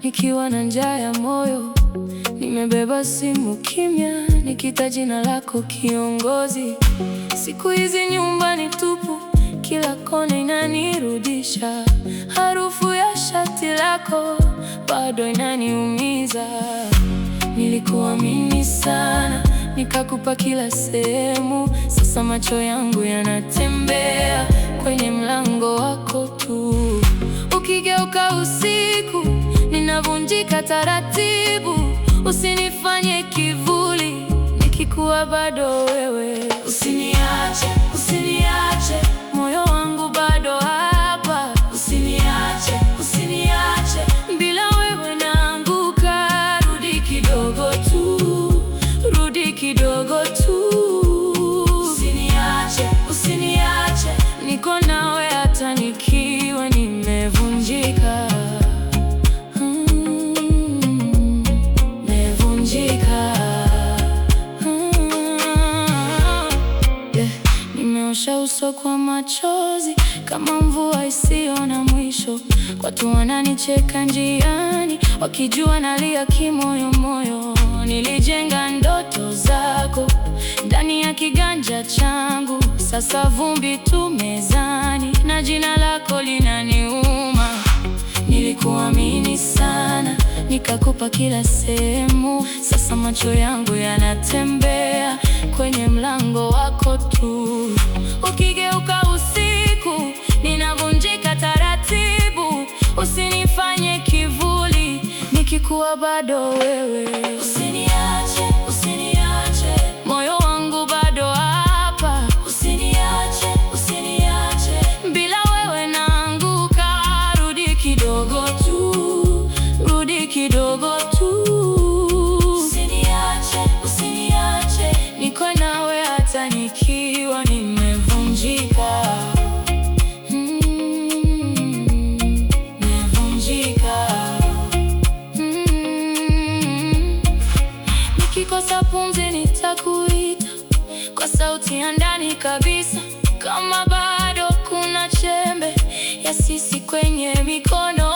nikiwa na njaa ya moyo. Nimebeba simu kimya, nikita jina lako kiongozi. Siku hizi nyumba ni tupu, kila kona inanirudisha. Harufu ya shati lako bado inaniumiza. Nilikuamini sana, nikakupa kila sehemu. Sasa macho yangu yanatembea kwenye mlango wako tu. Ukigeuka usiku, ninavunjika taratibu. Usinifanye kivuli, nikikuwa bado wewe. Usiniache, usiniache, moyo wangu bado hapa. Usiniache, usiniache, bila wewe naanguka. Rudi kidogo tu, rudi kidogo tu. Usiniache, usiniache, niko nawe hata nikiwa nimevunjika. Nimeosha uso kwa machozi kama mvua isiyo na mwisho. Watu wananicheka njiani, wakijua nalia kimoyomoyo. Nilijenga ndoto zako ndani ya kiganja changu. Sasa vumbi tu mezani na jina lako linaniuma. Nilikuamini sana, nikakupa kila sehemu. Sasa macho yangu yanatembea kwenye mlango wako tu. Ukigeuka usiku, ninavunjika taratibu. Usinifanye kivuli, nikikuwa bado wewe. Usiniache, usiniache, moyo wangu bado hapa. Usiniache, usiniache, bila wewe naanguka. Rudi kidogo tu, rudi kidogo tu. Usiniache, usiniache, niko nawe hata nikiwa nimevunjika. Nikikosa pumzi nitakuita kwa sauti ya ndani kabisa. Kama bado kuna chembe ya sisi kwenye mikono